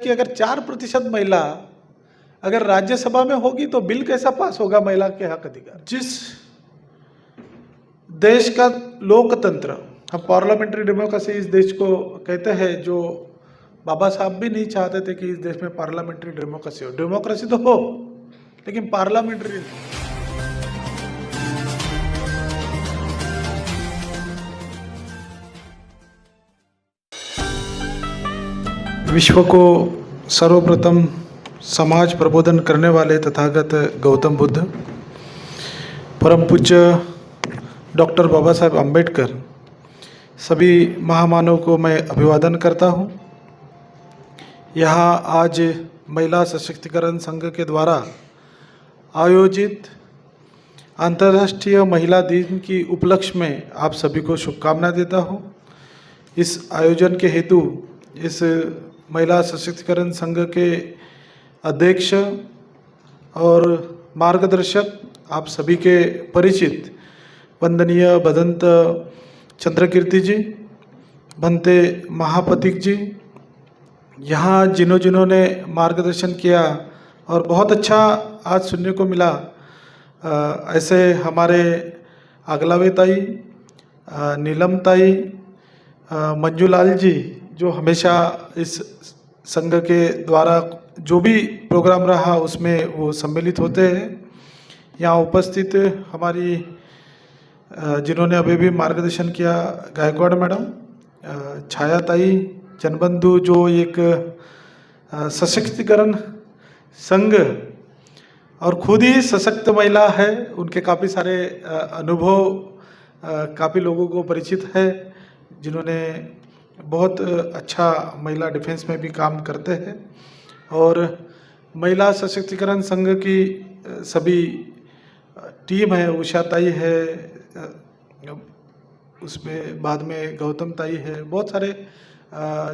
कि अगर 4% महिला अगर राज्यसभा में होगी तो बिल कैसा पास होगा महिला के हक अधिकार। जिस देश का लोकतंत्र, हम पार्लियामेंट्री डेमोक्रेसी इस देश को कहते हैं, जो बाबा साहब भी नहीं चाहते थे कि इस देश में पार्लियामेंट्री डेमोक्रेसी हो। डेमोक्रेसी तो हो लेकिन पार्लियामेंट्री नहीं। विश्व को सर्वप्रथम समाज प्रबोधन करने वाले तथागत गौतम बुद्ध, परम पूज्य डॉक्टर बाबा साहेब अम्बेडकर, सभी महामानव को मैं अभिवादन करता हूँ। यहाँ आज महिला सशक्तिकरण संघ के द्वारा आयोजित अंतर्राष्ट्रीय महिला दिन की उपलक्ष्य में आप सभी को शुभकामनाएं देता हूँ। इस आयोजन के हेतु इस महिला सशक्तिकरण संघ के अध्यक्ष और मार्गदर्शक, आप सभी के परिचित वंदनीय भदंत चंद्रकीर्ति जी, भंते महापथिक जी, यहाँ जिन्होंने मार्गदर्शन किया और बहुत अच्छा आज सुनने को मिला। ऐसे हमारे अगलावे ताई, नीलम ताई, मंजूलाल जी, जो हमेशा इस संघ के द्वारा जो भी प्रोग्राम रहा उसमें वो सम्मिलित होते हैं। यहाँ उपस्थित हमारी जिन्होंने अभी भी मार्गदर्शन किया, गायकवाड़ मैडम, छाया ताई, जनबंधु, जो एक सशक्तिकरण संघ और खुद ही सशक्त महिला है, उनके काफ़ी सारे अनुभव काफ़ी लोगों को परिचित है, जिन्होंने बहुत अच्छा महिला डिफेंस में भी काम करते हैं। और महिला सशक्तिकरण संघ की सभी टीम है, उषा ताई है, उसमें बाद में गौतम ताई है, बहुत सारे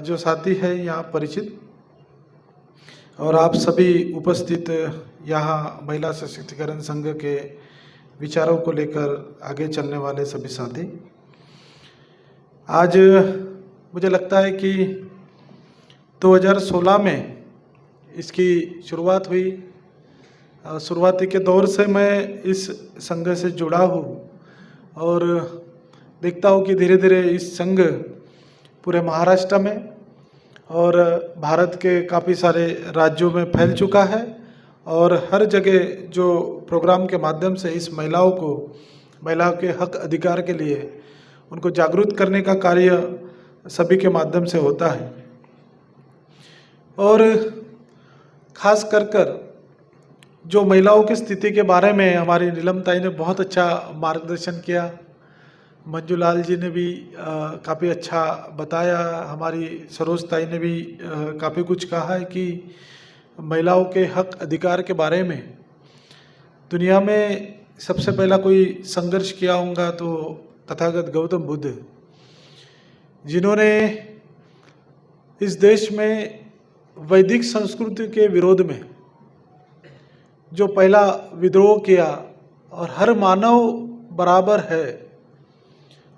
जो साथी हैं यहाँ परिचित, और आप सभी उपस्थित यहाँ महिला सशक्तिकरण संघ के विचारों को लेकर आगे चलने वाले सभी साथी। आज मुझे लगता है कि 2016 में इसकी शुरुआत हुई। शुरुआती के दौर से मैं इस संघ से जुड़ा हूँ और देखता हूँ कि धीरे धीरे इस संघ पूरे महाराष्ट्र में और भारत के काफ़ी सारे राज्यों में फैल चुका है और हर जगह जो प्रोग्राम के माध्यम से इस महिलाओं के हक अधिकार के लिए उनको जागरूक करने का कार्य सभी के माध्यम से होता है। और खास कर जो महिलाओं की स्थिति के बारे में हमारी नीलम ताई ने बहुत अच्छा मार्गदर्शन किया, मंजूलाल जी ने भी काफ़ी अच्छा बताया, हमारी सरोज ताई ने भी काफ़ी कुछ कहा है कि महिलाओं के हक अधिकार के बारे में दुनिया में सबसे पहला कोई संघर्ष किया होगा तो तथागत गौतम बुद्ध, जिन्होंने इस देश में वैदिक संस्कृति के विरोध में जो पहला विद्रोह किया, और हर मानव बराबर है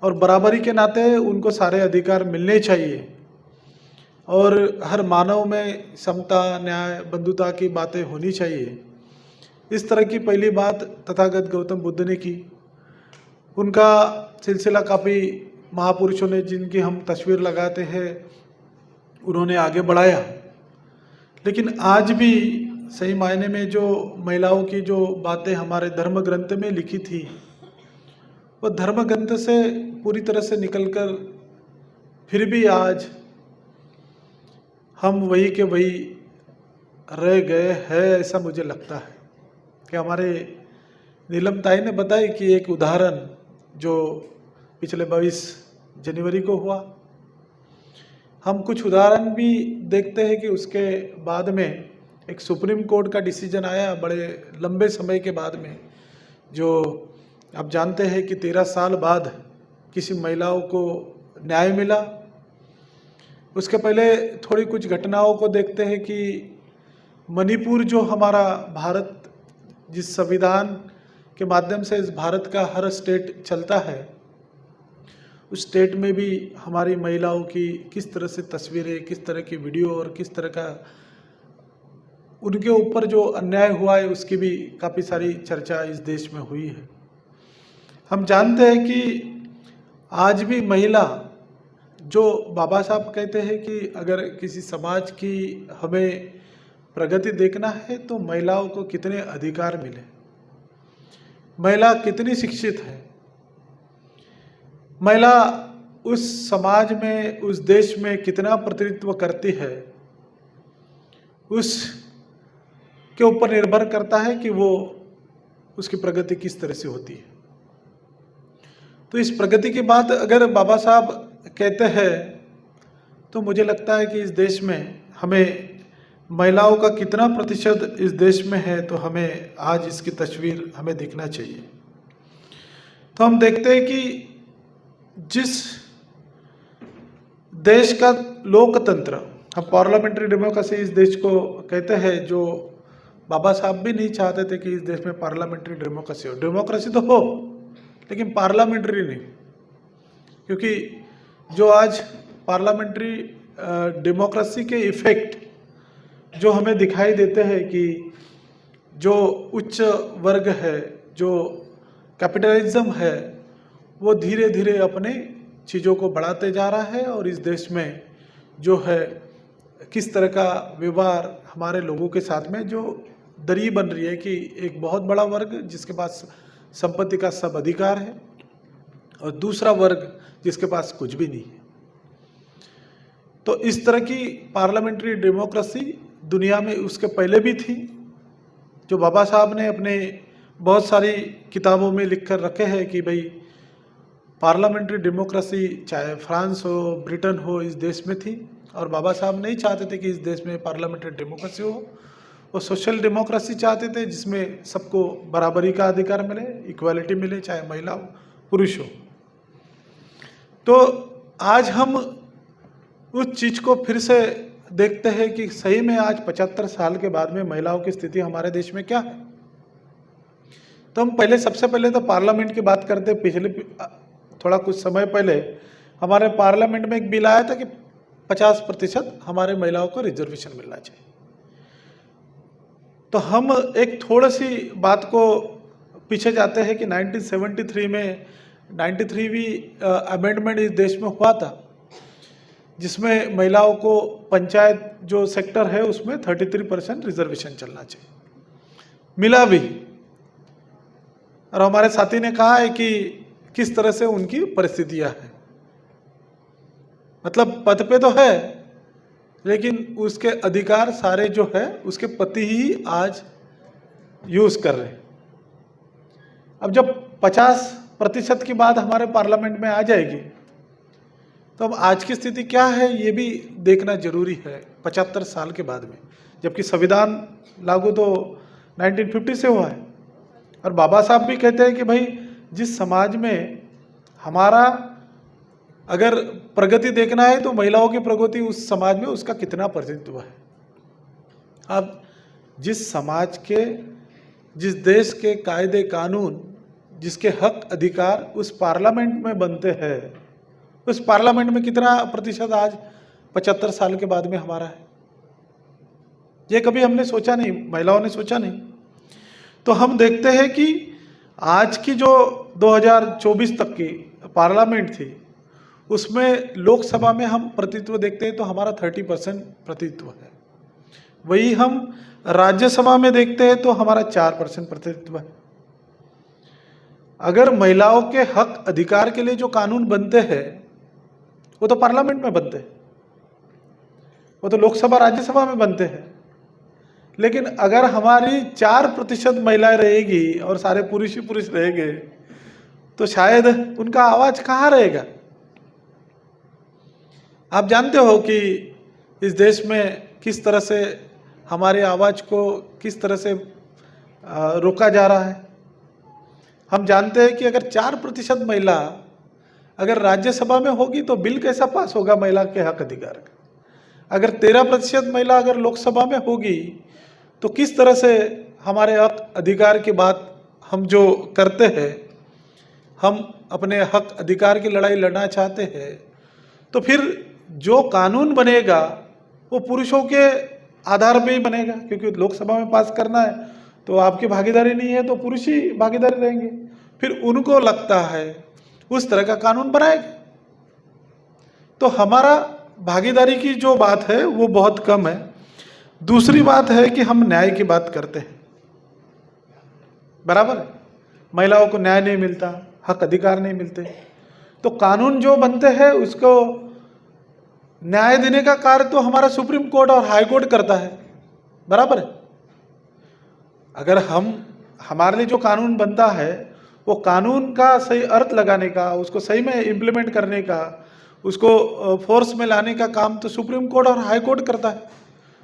और बराबरी के नाते उनको सारे अधिकार मिलने चाहिए और हर मानव में समता, न्याय, बंधुता की बातें होनी चाहिए, इस तरह की पहली बात तथागत गौतम बुद्ध ने की। उनका सिलसिला काफ़ी महापुरुषों ने, जिनकी हम तस्वीर लगाते हैं, उन्होंने आगे बढ़ाया। लेकिन आज भी सही मायने में जो महिलाओं की जो बातें हमारे धर्म ग्रंथ में लिखी थी, वो धर्म ग्रंथ से पूरी तरह से निकलकर फिर भी आज हम वही के वही रह गए हैं, ऐसा मुझे लगता है। कि हमारे नीलम ताई ने बताया कि एक उदाहरण जो पिछले 22 जनवरी को हुआ, हम कुछ उदाहरण भी देखते हैं कि उसके बाद में एक सुप्रीम कोर्ट का डिसीजन आया बड़े लंबे समय के बाद में, जो आप जानते हैं कि 13 साल बाद किसी महिलाओं को न्याय मिला। उसके पहले थोड़ी कुछ घटनाओं को देखते हैं कि मणिपुर, जो हमारा भारत जिस संविधान के माध्यम से इस भारत का हर स्टेट चलता है, उस स्टेट में भी हमारी महिलाओं की किस तरह से तस्वीरें, किस तरह की वीडियो और किस तरह का उनके ऊपर जो अन्याय हुआ है उसकी भी काफ़ी सारी चर्चा इस देश में हुई है। हम जानते हैं कि आज भी महिला, जो बाबा साहब कहते हैं कि अगर किसी समाज की हमें प्रगति देखना है तो महिलाओं को कितने अधिकार मिले, महिला कितनी शिक्षित है, महिला उस समाज में, उस देश में कितना प्रतिनिधित्व करती है, उस के ऊपर निर्भर करता है कि वो उसकी प्रगति किस तरह से होती है। तो इस प्रगति की बात अगर बाबा साहब कहते हैं तो मुझे लगता है कि इस देश में हमें महिलाओं का कितना प्रतिशत इस देश में है तो हमें आज इसकी तस्वीर हमें देखना चाहिए। तो हम देखते हैं कि जिस देश का लोकतंत्र, हम पार्लियामेंट्री डेमोक्रेसी इस देश को कहते हैं, जो बाबा साहब भी नहीं चाहते थे कि इस देश में पार्लियामेंट्री डेमोक्रेसी हो। डेमोक्रेसी तो हो लेकिन पार्लियामेंट्री नहीं, क्योंकि जो आज पार्लियामेंट्री डेमोक्रेसी के इफेक्ट जो हमें दिखाई देते हैं कि जो उच्च वर्ग है, जो कैपिटलिज्म है, वो धीरे धीरे अपने चीज़ों को बढ़ाते जा रहा है और इस देश में जो है किस तरह का व्यवहार हमारे लोगों के साथ में जो दरी बन रही है कि एक बहुत बड़ा वर्ग जिसके पास संपत्ति का सब अधिकार है और दूसरा वर्ग जिसके पास कुछ भी नहीं है। तो इस तरह की पार्लियामेंट्री डेमोक्रेसी दुनिया में उसके पहले भी थी, जो बाबा साहब ने अपने बहुत सारी किताबों में लिख कर रखे हैं कि भाई पार्लियामेंट्री डेमोक्रेसी चाहे फ्रांस हो, ब्रिटेन हो, इस देश में थी और बाबा साहब नहीं चाहते थे कि इस देश में पार्लियामेंट्री डेमोक्रेसी हो। वो सोशल डेमोक्रेसी चाहते थे जिसमें सबको बराबरी का अधिकार मिले, इक्वालिटी मिले, चाहे महिला हो पुरुष हो। तो आज हम उस चीज़ को फिर से देखते हैं कि सही में आज 75 साल के बाद में महिलाओं की स्थिति हमारे देश में क्या है। तो हम पहले सबसे पहले तो पार्लियामेंट की बात करते। पिछले थोड़ा कुछ समय पहले हमारे पार्लियामेंट में एक बिल आया था कि 50% हमारे महिलाओं को रिजर्वेशन मिलना चाहिए। तो हम एक थोड़ी सी बात को पीछे जाते हैं कि 1973 में 93वीं अमेंडमेंट इस देश में हुआ था, जिसमें महिलाओं को पंचायत जो सेक्टर है उसमें 33% रिजर्वेशन चलना चाहिए। मिला भी, और हमारे साथी ने कहा है कि किस तरह से उनकी परिस्थितियां हैं, मतलब पद पे तो है लेकिन उसके अधिकार सारे जो है उसके पति ही आज यूज कर रहे हैं। अब जब 50% की बात हमारे पार्लियामेंट में आ जाएगी तो अब आज की स्थिति क्या है ये भी देखना जरूरी है 75 साल के बाद में, जबकि संविधान लागू तो 1950 से हुआ है। और बाबा साहब भी कहते हैं कि भाई जिस समाज में हमारा अगर प्रगति देखना है तो महिलाओं की प्रगति उस समाज में उसका कितना प्रतिनिधित्व है। अब जिस समाज के, जिस देश के कायदे कानून, जिसके हक अधिकार उस पार्लियामेंट में बनते हैं, उस पार्लियामेंट में कितना प्रतिशत आज 75 साल के बाद में हमारा है, ये कभी हमने सोचा नहीं, महिलाओं ने सोचा नहीं। तो हम देखते हैं कि आज की जो 2024 तक की पार्लियामेंट थी उसमें लोकसभा में हम प्रतिनिधित्व देखते हैं तो हमारा 30% प्रतिनिधित्व है। वही हम राज्यसभा में देखते हैं तो हमारा 4% प्रतिनिधित्व है। अगर महिलाओं के हक अधिकार के लिए जो कानून बनते हैं वो तो पार्लियामेंट में बनते हैं, वो तो लोकसभा राज्यसभा में बनते हैं, लेकिन अगर हमारी 4% महिलाएं रहेगी और सारे पुरुष ही पुरुष रहेंगे तो शायद उनका आवाज कहाँ रहेगा। आप जानते हो कि इस देश में किस तरह से हमारे आवाज को किस तरह से रोका जा रहा है। हम जानते हैं कि अगर 4% महिला अगर राज्यसभा में होगी तो बिल कैसा पास होगा महिला के हक अधिकार का। अगर 13% महिला अगर लोकसभा में होगी तो किस तरह से हमारे हक अधिकार की बात हम जो करते हैं हम अपने हक अधिकार की लड़ाई लड़ना चाहते हैं, तो फिर जो कानून बनेगा वो पुरुषों के आधार पे ही बनेगा, क्योंकि लोकसभा में पास करना है तो आपकी भागीदारी नहीं है तो पुरुष ही भागीदारी रहेंगे। फिर उनको लगता है उस तरह का कानून बनाएगा। तो हमारा भागीदारी की जो बात है वो बहुत कम है। दूसरी बात है कि हम न्याय की बात करते हैं, बराबर है, महिलाओं को न्याय नहीं मिलता, हक अधिकार नहीं मिलते, तो कानून जो बनते हैं उसको न्याय देने का कार्य तो हमारा सुप्रीम कोर्ट और हाई कोर्ट करता है, बराबर है। अगर हमारे लिए जो कानून बनता है वो कानून का सही अर्थ लगाने का, उसको सही में इम्प्लीमेंट करने का, उसको फोर्स में लाने का काम तो सुप्रीम कोर्ट और हाई कोर्ट करता है।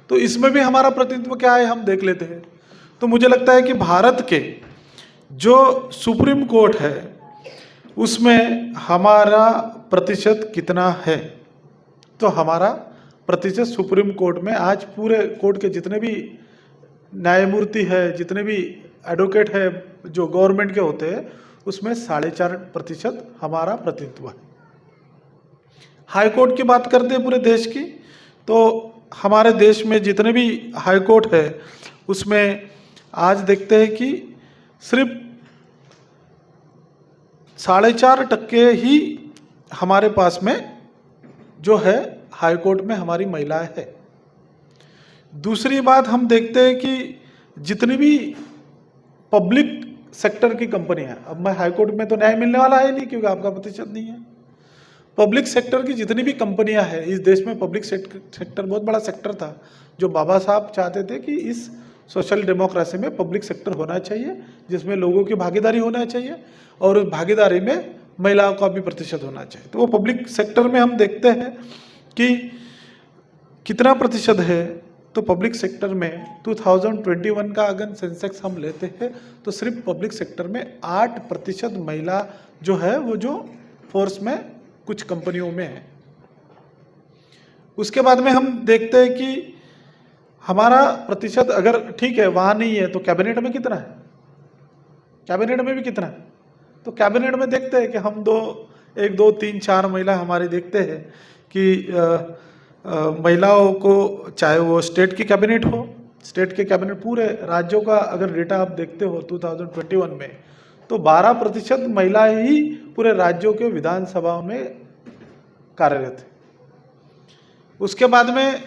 तो इसमें भी हमारा प्रतिनिधित्व क्या है हम देख लेते हैं। तो मुझे लगता है कि भारत के जो सुप्रीम कोर्ट है उसमें हमारा प्रतिशत कितना है, तो हमारा प्रतिशत सुप्रीम कोर्ट में आज पूरे कोर्ट के जितने भी न्यायमूर्ति है, जितने भी एडवोकेट है जो गवर्नमेंट के होते हैं, उसमें 4.5% हमारा प्रतिनिधित्व है। हाई कोर्ट की बात करते हैं पूरे देश की, तो हमारे देश में जितने भी हाई कोर्ट है उसमें आज देखते हैं कि सिर्फ 4.5% ही हमारे पास में जो है हाई कोर्ट में हमारी महिलाएं है। दूसरी बात हम देखते हैं कि जितनी भी पब्लिक सेक्टर की कंपनियां, अब मैं हाई कोर्ट में तो न्याय मिलने वाला है नहीं क्योंकि आपका प्रतिशत नहीं है, पब्लिक सेक्टर की जितनी भी कंपनियां हैं, इस देश में पब्लिक सेक्टर बहुत बड़ा सेक्टर था जो बाबा साहब चाहते थे कि इस सोशल डेमोक्रेसी में पब्लिक सेक्टर होना चाहिए जिसमें लोगों की भागीदारी होना चाहिए और उस भागीदारी में महिलाओं का भी प्रतिशत होना चाहिए। तो वो पब्लिक सेक्टर में हम देखते हैं कि कितना प्रतिशत है, तो पब्लिक सेक्टर में 2021 का अगर सेंसेक्स हम लेते हैं तो सिर्फ पब्लिक सेक्टर में 8% महिला जो है वो जो फोर्स में कुछ कंपनियों में है। उसके बाद में हम देखते हैं कि हमारा प्रतिशत अगर ठीक है वहाँ नहीं है तो कैबिनेट में कितना है, कैबिनेट में भी कितना है, तो कैबिनेट में देखते हैं कि हम 1 2 3 4 महिला हमारी देखते हैं कि महिलाओं को, चाहे वो स्टेट की कैबिनेट हो, स्टेट के कैबिनेट पूरे राज्यों का अगर डेटा आप देखते हो 2021 में, तो 12% महिलाएं ही पूरे राज्यों के विधानसभा में कार्यरत है। उसके बाद में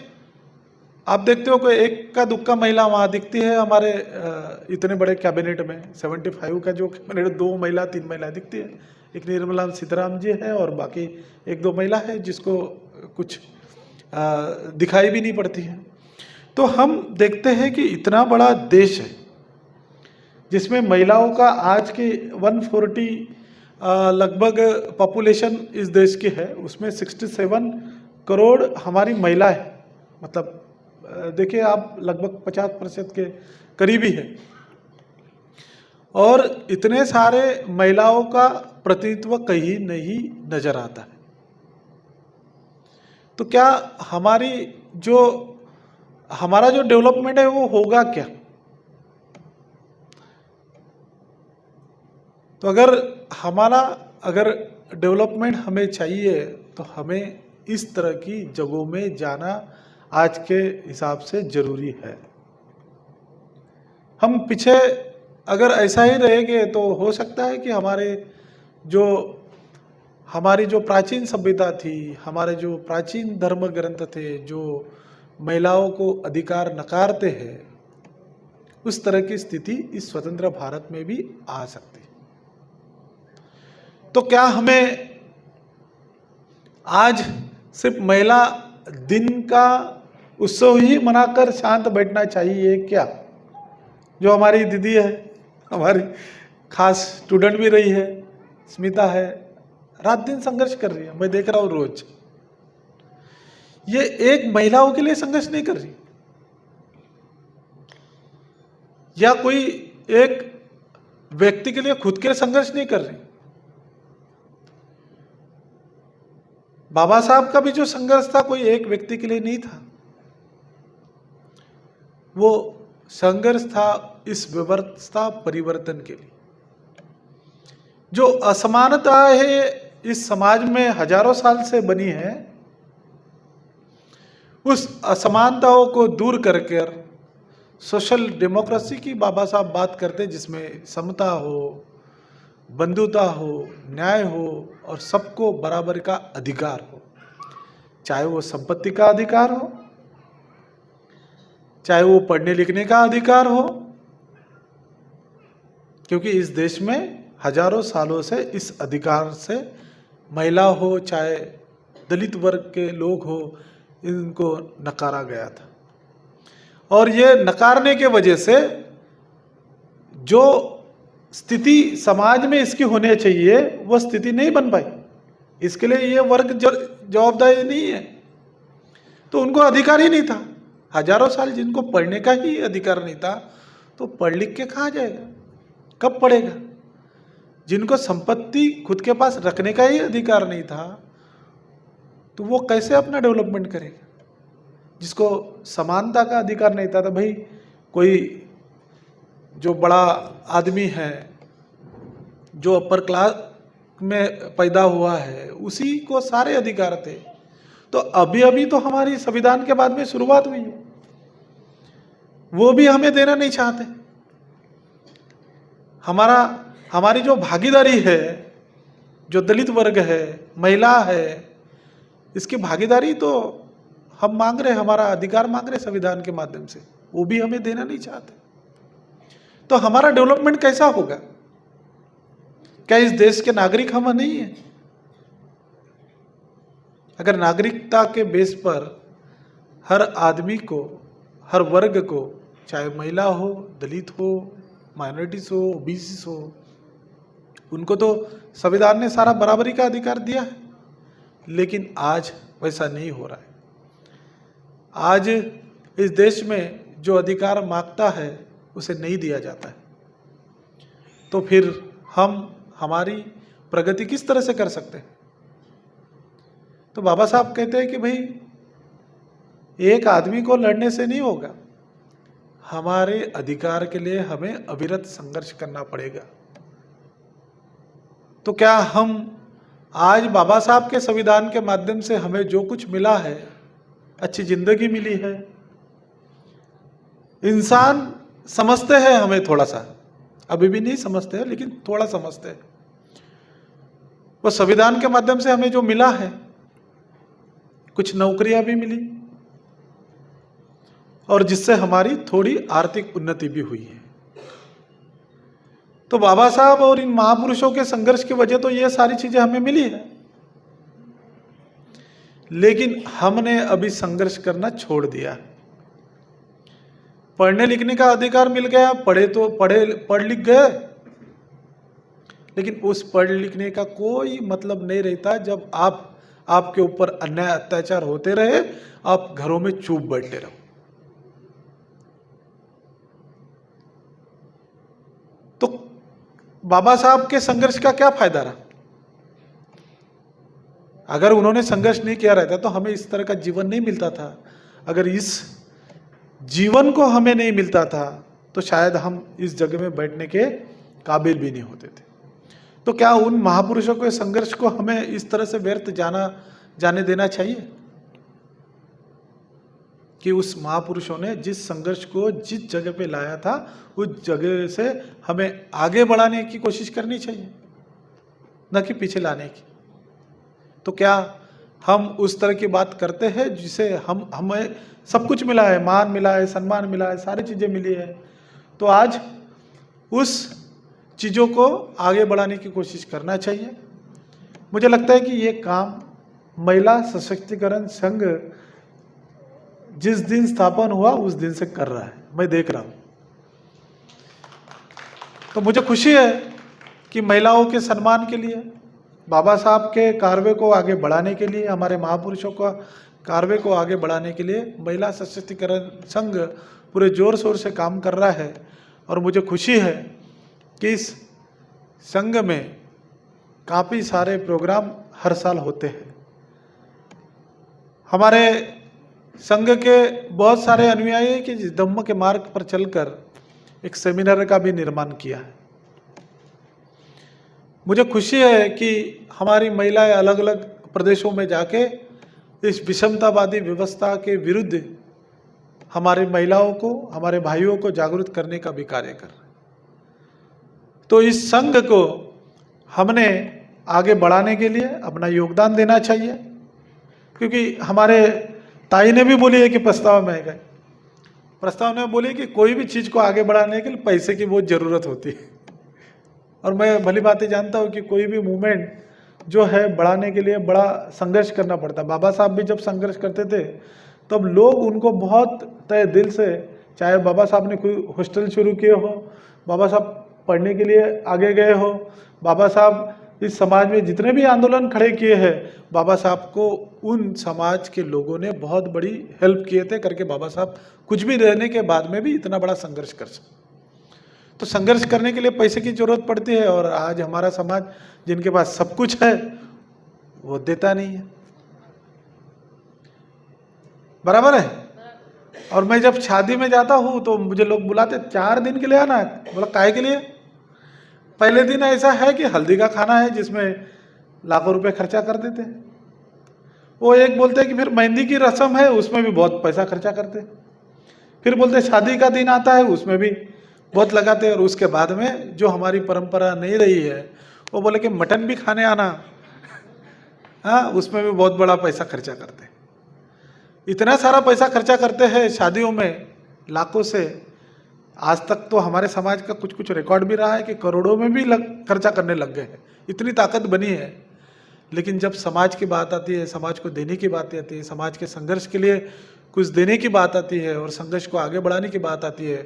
आप देखते हो कोई एक का दुक्का महिला वहाँ दिखती है हमारे इतने बड़े कैबिनेट में, 75 का जो कैबिनेट 2 महिला 3 महिला दिखती है, एक निर्मला सीतारामन जी है और बाकी 1 2 महिला है जिसको कुछ दिखाई भी नहीं पड़ती है। तो हम देखते हैं कि इतना बड़ा देश है जिसमें महिलाओं का आज के 140 लगभग पॉपुलेशन इस देश की है, उसमें 67 करोड़ हमारी महिलाएं, मतलब देखिए आप लगभग 50% के करीबी है, और इतने सारे महिलाओं का प्रतिनिधित्व कहीं नहीं नजर आता है। तो क्या हमारा जो डेवलपमेंट है वो होगा क्या? तो अगर डेवलपमेंट हमें चाहिए तो हमें इस तरह की जगहों में जाना आज के हिसाब से जरूरी है। हम पीछे अगर ऐसा ही रहेंगे तो हो सकता है कि हमारी जो प्राचीन सभ्यता थी, हमारे जो प्राचीन धर्म ग्रंथ थे जो महिलाओं को अधिकार नकारते हैं, उस तरह की स्थिति इस स्वतंत्र भारत में भी आ सकती है। तो क्या हमें आज सिर्फ महिला दिन का उत्सव ही मनाकर शांत बैठना चाहिए क्या? जो हमारी दीदी है, हमारी खास स्टूडेंट भी रही है, स्मिता है, रात दिन संघर्ष कर रही है, मैं देख रहा हूँ रोज। ये एक महिलाओं के लिए संघर्ष नहीं कर रही, या कोई एक व्यक्ति के लिए खुद के लिए संघर्ष नहीं कर रही। बाबा साहब का भी जो संघर्ष था कोई एक व्यक्ति के लिए नहीं था, वो संघर्ष था इस व्यवस्था परिवर्तन के लिए। जो असमानता है इस समाज में हजारों साल से बनी है, उस असमानताओं को दूर करके सोशल डेमोक्रेसी की बाबा साहब बात करते, जिसमें समता हो, बंधुता हो, न्याय हो और सबको बराबर का अधिकार हो, चाहे वो संपत्ति का अधिकार हो, चाहे वो पढ़ने लिखने का अधिकार हो, क्योंकि इस देश में हजारों सालों से इस अधिकार से महिला हो चाहे दलित वर्ग के लोग हो, इनको नकारा गया था। और ये नकारने के वजह से जो स्थिति समाज में इसकी होनी चाहिए वो स्थिति नहीं बन पाई। इसके लिए ये वर्ग जवाबदारी नहीं है, तो उनको अधिकार ही नहीं था। हजारों साल जिनको पढ़ने का ही अधिकार नहीं था, तो पढ़ लिख के कहाँ जाएगा, कब पढ़ेगा? जिनको संपत्ति खुद के पास रखने का ही अधिकार नहीं था, तो वो कैसे अपना डेवलपमेंट करेगा? जिसको समानता का अधिकार नहीं था, तो भाई कोई जो बड़ा आदमी है, जो अपर क्लास में पैदा हुआ है, उसी को सारे अधिकार थे। तो अभी अभी तो हमारी संविधान के बाद में शुरुआत हुई है, वो भी हमें देना नहीं चाहते। हमारी जो भागीदारी है, जो दलित वर्ग है, महिला है, इसकी भागीदारी तो हम मांग रहे, हमारा अधिकार मांग रहे संविधान के माध्यम से, वो भी हमें देना नहीं चाहते। तो हमारा डेवलपमेंट कैसा होगा? क्या इस देश के नागरिक हम नहीं है? अगर नागरिकता के बेस पर हर आदमी को, हर वर्ग को, चाहे महिला हो, दलित हो, माइनॉरिटीज हो, ओबीसी हो, उनको तो संविधान ने सारा बराबरी का अधिकार दिया है, लेकिन आज वैसा नहीं हो रहा है। आज इस देश में जो अधिकार मांगता है उसे नहीं दिया जाता है, तो फिर हम हमारी प्रगति किस तरह से कर सकते हैं? तो बाबा साहब कहते हैं कि भाई एक आदमी को लड़ने से नहीं होगा, हमारे अधिकार के लिए हमें अविरत संघर्ष करना पड़ेगा। तो क्या हम आज बाबा साहब के संविधान के माध्यम से हमें जो कुछ मिला है, अच्छी जिंदगी मिली है, इंसान समझते हैं हमें थोड़ा सा, अभी भी नहीं समझते हैं लेकिन थोड़ा समझते हैं, वो संविधान के माध्यम से हमें जो मिला है, कुछ नौकरियां भी मिली और जिससे हमारी थोड़ी आर्थिक उन्नति भी हुई है। तो बाबा साहब और इन महापुरुषों के संघर्ष की वजह तो ये सारी चीजें हमें मिली है, लेकिन हमने अभी संघर्ष करना छोड़ दिया। पढ़ने लिखने का अधिकार मिल गया, पढ़ लिख गए, लेकिन उस पढ़ लिखने का कोई मतलब नहीं रहता जब आपके ऊपर अन्याय अत्याचार होते रहे, आप घरों में चुप बैठे रहो। तो बाबा साहब के संघर्ष का क्या फायदा रहा? अगर उन्होंने संघर्ष नहीं किया रहता तो हमें इस तरह का जीवन नहीं मिलता था। अगर इस जीवन को हमें नहीं मिलता था तो शायद हम इस जगह में बैठने के काबिल भी नहीं होते थे। तो क्या उन महापुरुषों के संघर्ष को हमें इस तरह से व्यर्थ जाने देना चाहिए कि उस महापुरुषों ने जिस संघर्ष को जिस जगह पे लाया था उस जगह से हमें आगे बढ़ाने की कोशिश करनी चाहिए, न कि पीछे लाने की। तो क्या हम उस तरह की बात करते हैं जिसे हमें सब कुछ मिला है, मान मिला है, सम्मान मिला है, सारी चीज़ें मिली है, तो आज उस चीज़ों को आगे बढ़ाने की कोशिश करना चाहिए। मुझे लगता है कि ये काम महिला सशक्तिकरण संघ जिस दिन स्थापन हुआ उस दिन से कर रहा है, मैं देख रहा हूँ। तो मुझे खुशी है कि महिलाओं के सम्मान के लिए, बाबा साहब के कार्य को आगे बढ़ाने के लिए, हमारे महापुरुषों का कार्य को आगे बढ़ाने के लिए महिला सशक्तिकरण संघ पूरे जोर शोर से काम कर रहा है। और मुझे खुशी है कि इस संघ में काफ़ी सारे प्रोग्राम हर साल होते हैं। हमारे संघ के बहुत सारे अनुयायी कि धम्म के मार्ग पर चलकर एक सेमिनार का भी निर्माण किया है। मुझे खुशी है कि हमारी महिलाएं अलग अलग प्रदेशों में जाके इस विषमतावादी व्यवस्था के विरुद्ध हमारे महिलाओं को, हमारे भाइयों को जागरूक करने का भी कार्य कर रहे हैं। तो इस संघ को हमने आगे बढ़ाने के लिए अपना योगदान देना चाहिए, क्योंकि हमारे ताई ने भी बोली है कि प्रस्ताव में गए, प्रस्ताव में बोली कि कोई भी चीज़ को आगे बढ़ाने के लिए पैसे की बहुत ज़रूरत होती है। और मैं भली बातें जानता हूँ कि कोई भी मूवमेंट जो है बढ़ाने के लिए बड़ा संघर्ष करना पड़ता है। बाबा साहब भी जब संघर्ष करते थे तब लोग उनको बहुत तहे दिल से, चाहे बाबा साहब ने कोई हॉस्टल शुरू किए हो, बाबा साहब पढ़ने के लिए आगे गए हो, बाबा साहब इस समाज में जितने भी आंदोलन खड़े किए हैं, बाबा साहब को उन समाज के लोगों ने बहुत बड़ी हेल्प किए थे करके बाबा साहब कुछ भी रहने के बाद में भी इतना बड़ा संघर्ष कर सके। तो संघर्ष करने के लिए पैसे की जरूरत पड़ती है, और आज हमारा समाज जिनके पास सब कुछ है वो देता नहीं है, बराबर है। और मैं जब शादी में जाता हूँ तो मुझे लोग बुलाते 4 दिन के लिए आना है, बोला काहे के लिए। पहले दिन ऐसा है कि हल्दी का खाना है जिसमें लाखों रुपए खर्चा कर देते हैं, वो एक बोलते हैं कि फिर मेहंदी की रस्म है उसमें भी बहुत पैसा खर्चा करते हैं, फिर बोलते शादी का दिन आता है उसमें भी बहुत लगाते हैं, और उसके बाद में जो हमारी परंपरा नहीं रही है वो बोले कि मटन भी खाने आना, हाँ उसमें भी बहुत बड़ा पैसा खर्चा करते हैं। इतना सारा पैसा खर्चा करते हैं शादियों में लाखों से। आज तक तो हमारे समाज का कुछ कुछ रिकॉर्ड भी रहा है कि करोड़ों में भी खर्चा करने लग गए हैं, इतनी ताकत बनी है। लेकिन जब समाज की बात आती है, समाज को देने की बात आती है, समाज के संघर्ष के लिए कुछ देने की बात आती है और संघर्ष को आगे बढ़ाने की बात आती है,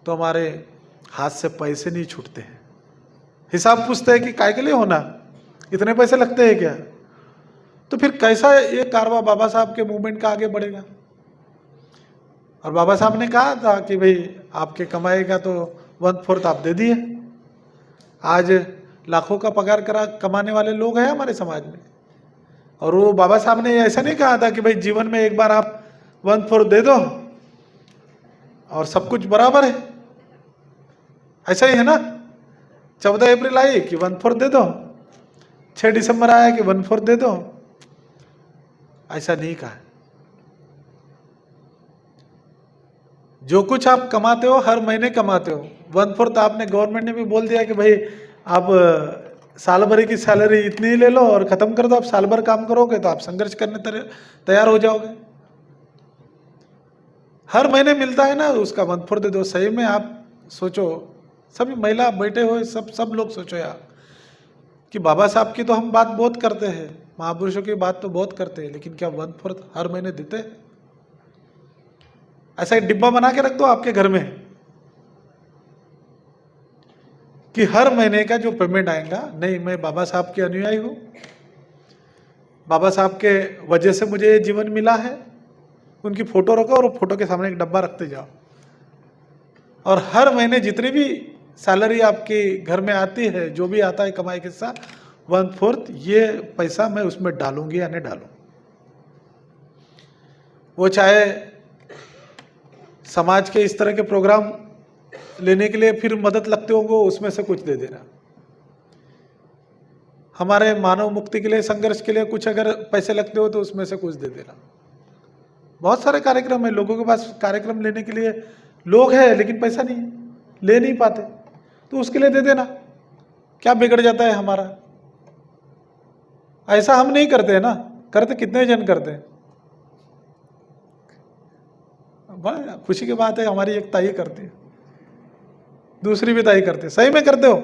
तो हमारे हाथ से पैसे नहीं छूटते हैं। हिसाब पूछते हैं कि काय के लिए होना, इतने पैसे लगते हैं क्या। तो फिर कैसा ये कारवा बाबा साहब के मूवमेंट का आगे बढ़ेगा। और बाबा साहब ने कहा था कि भाई आपके कमाई का तो 1/4 आप दे दिए। आज लाखों का पगार कमाने वाले लोग हैं हमारे समाज में, और वो बाबा साहब ने ऐसा नहीं कहा था कि भाई जीवन में एक बार आप 1/4 दे दो और सब कुछ बराबर है। ऐसा ही है ना, 14 अप्रैल आई कि 1/4 दे दो, 6 दिसंबर आया कि 1/4 दे दो, ऐसा नहीं कहा। जो कुछ आप कमाते हो हर महीने कमाते हो, 1/4 तो आपने गवर्नमेंट ने भी बोल दिया कि भाई आप साल भर की सैलरी इतनी ही ले लो और खत्म कर दो। आप साल भर काम करोगे तो आप संघर्ष करने तैयार हो जाओगे। हर महीने मिलता है ना, उसका 1/4 दे दो। सही में आप सोचो, सभी महिला बैठे हुए सब लोग सोचो यार कि बाबा साहब की तो हम बात बहुत करते हैं, महापुरुषों की बात तो बहुत करते हैं, लेकिन क्या 1/4 हर महीने देते हैं। ऐसा एक डिब्बा बना के रख दो आपके घर में कि हर महीने का जो पेमेंट आएगा, नहीं मैं बाबा साहब के अनुयायी हूँ, बाबा साहब के वजह से मुझे ये जीवन मिला है। उनकी फोटो रखो और फोटो के सामने एक डब्बा रखते जाओ, और हर महीने जितनी भी सैलरी आपके घर में आती है, जो भी आता है कमाई के साथ, 1/4 ये पैसा मैं उसमें डालूंगी या नहीं डालूं। वो चाहे समाज के इस तरह के प्रोग्राम लेने के लिए फिर मदद लगते होंगे, उसमें से कुछ दे देना। हमारे मानव मुक्ति के लिए, संघर्ष के लिए कुछ अगर पैसे लगते हो तो उसमें से कुछ दे देना। बहुत सारे कार्यक्रम है, लोगों के पास कार्यक्रम लेने के लिए लोग हैं लेकिन पैसा नहीं है, ले नहीं पाते, तो उसके लिए दे देना। क्या बिगड़ जाता है हमारा। ऐसा हम नहीं करते हैं ना, करते कितने जन करते हैं। बड़ा खुशी की बात है, हमारी एक ताई करती है, दूसरी भी ताई करते। सही में करते हो।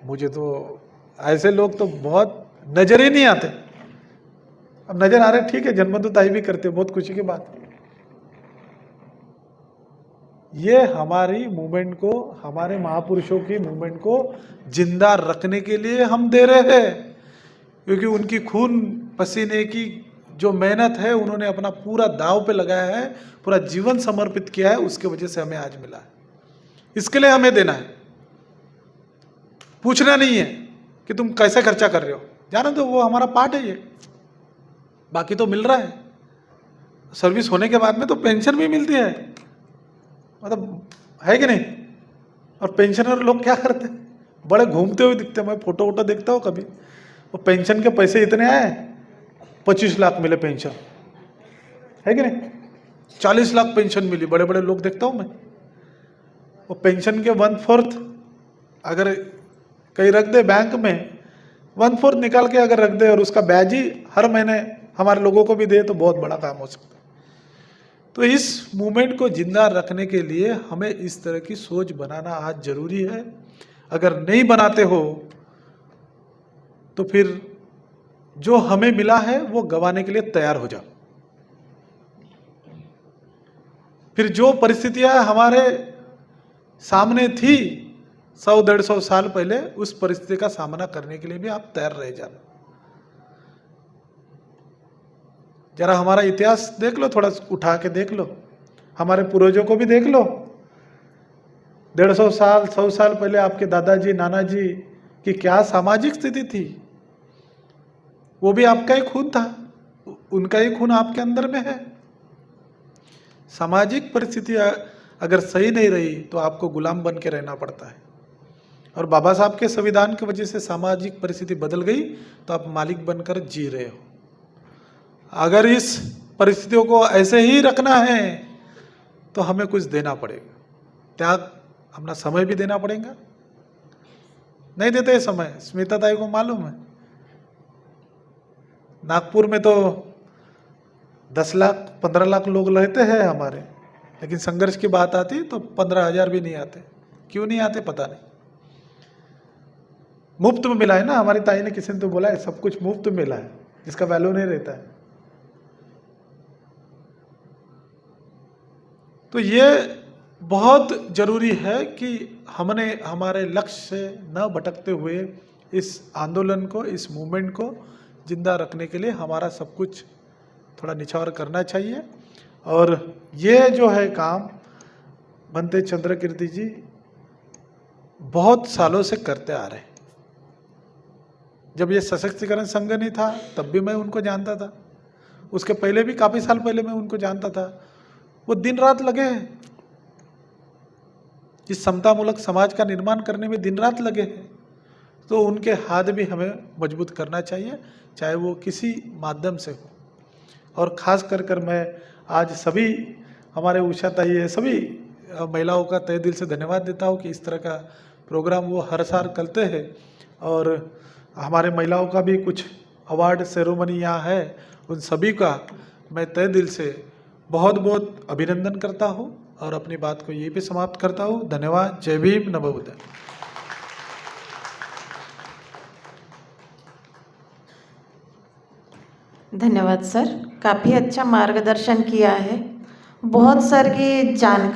मुझे तो ऐसे लोग तो बहुत नजर ही नहीं आते। अब नजर आ रहे, ठीक है, जन्मदू ताई भी करते, बहुत खुशी की बात है। ये हमारी मूवमेंट को, हमारे महापुरुषों की मूवमेंट को जिंदा रखने के लिए हम दे रहे हैं, क्योंकि उनकी खून पसीने की जो मेहनत है उन्होंने अपना पूरा दांव पे लगाया है, पूरा जीवन समर्पित किया है, उसके वजह से हमें आज मिला है। इसके लिए हमें देना है। पूछना नहीं है कि तुम कैसे खर्चा कर रहे हो, जाना तो वो हमारा पार्ट है ये, बाकी तो मिल रहा है। सर्विस होने के बाद में तो पेंशन भी मिलती है, मतलब है कि नहीं। और पेंशनर लोग क्या करते हैं, बड़े घूमते हुए दिखते हैं। मैं फोटो वोटो देखता हूँ कभी, वो पेंशन के पैसे इतने आए, 25 लाख मिले पेंशन, है कि नहीं, 40 लाख पेंशन मिली, बड़े बड़े लोग देखता हूँ मैं। वो पेंशन के 1/4 अगर कहीं रख दे बैंक में, 1/4 निकाल के अगर रख दे और उसका ब्याज ही हर महीने हमारे लोगों को भी दे, तो बहुत बड़ा काम हो सकता है। तो इस मूवमेंट को जिंदा रखने के लिए हमें इस तरह की सोच बनाना आज जरूरी है। अगर नहीं बनाते हो तो फिर जो हमें मिला है वो गंवाने के लिए तैयार हो जाओ। फिर जो परिस्थितियां हमारे सामने थी 100-150 साल पहले, उस परिस्थिति का सामना करने के लिए भी आप तैयार रह जाना। जरा हमारा इतिहास देख लो, थोड़ा उठा के देख लो, हमारे पूर्वजों को भी देख लो। 150 साल 100 साल पहले आपके दादाजी नाना जी की क्या सामाजिक स्थिति थी, वो भी आपका ही खून था, उनका ही खून आपके अंदर में है। सामाजिक परिस्थिति अगर सही नहीं रही तो आपको गुलाम बन के रहना पड़ता है, और बाबा साहब के संविधान की वजह से सामाजिक परिस्थिति बदल गई तो आप मालिक बनकर जी रहे हो। अगर इस परिस्थितियों को ऐसे ही रखना है तो हमें कुछ देना पड़ेगा, त्याग, अपना समय भी देना पड़ेगा। नहीं देते समय, स्मिता ताई को मालूम है, नागपुर में तो 10 लाख 15 लाख लोग रहते हैं हमारे, लेकिन संघर्ष की बात आती तो 15,000 भी नहीं आते। क्यों नहीं आते पता नहीं, मुफ्त में मिला है ना। हमारी ताई ने किसी ने तो बोला है सब कुछ मुफ्त में मिला है, जिसका वैल्यू नहीं रहता है। तो ये बहुत जरूरी है कि हमने हमारे लक्ष्य से न भटकते हुए इस आंदोलन को, इस मूवमेंट को जिंदा रखने के लिए हमारा सब कुछ थोड़ा निछावर करना चाहिए। और ये जो है काम बनते चंद्रकीर्ति जी बहुत सालों से करते आ रहे हैं। जब ये सशक्तिकरण संघ नहीं था तब भी मैं उनको जानता था, उसके पहले भी काफ़ी साल पहले मैं उनको जानता था। वो दिन रात लगे हैं, इस समतामूलक समाज का निर्माण करने में दिन रात लगे हैं। तो उनके हाथ भी हमें मजबूत करना चाहिए, चाहे वो किसी माध्यम से हो। और ख़ास कर मैं आज सभी हमारे उषा ताई है, सभी महिलाओं का तहे दिल से धन्यवाद देता हूँ कि इस तरह का प्रोग्राम वो हर साल करते हैं। और हमारे महिलाओं का भी कुछ अवार्ड सेरेमनी यहाँ है, उन सभी का मैं तहे दिल से बहुत बहुत अभिनंदन करता हूँ और अपनी बात को यहीं पे समाप्त करता हूँ। धन्यवाद। जय भीम, नमो बुद्धाय। धन्यवाद सर, काफ़ी अच्छा मार्गदर्शन किया है, बहुत सारी जानकारी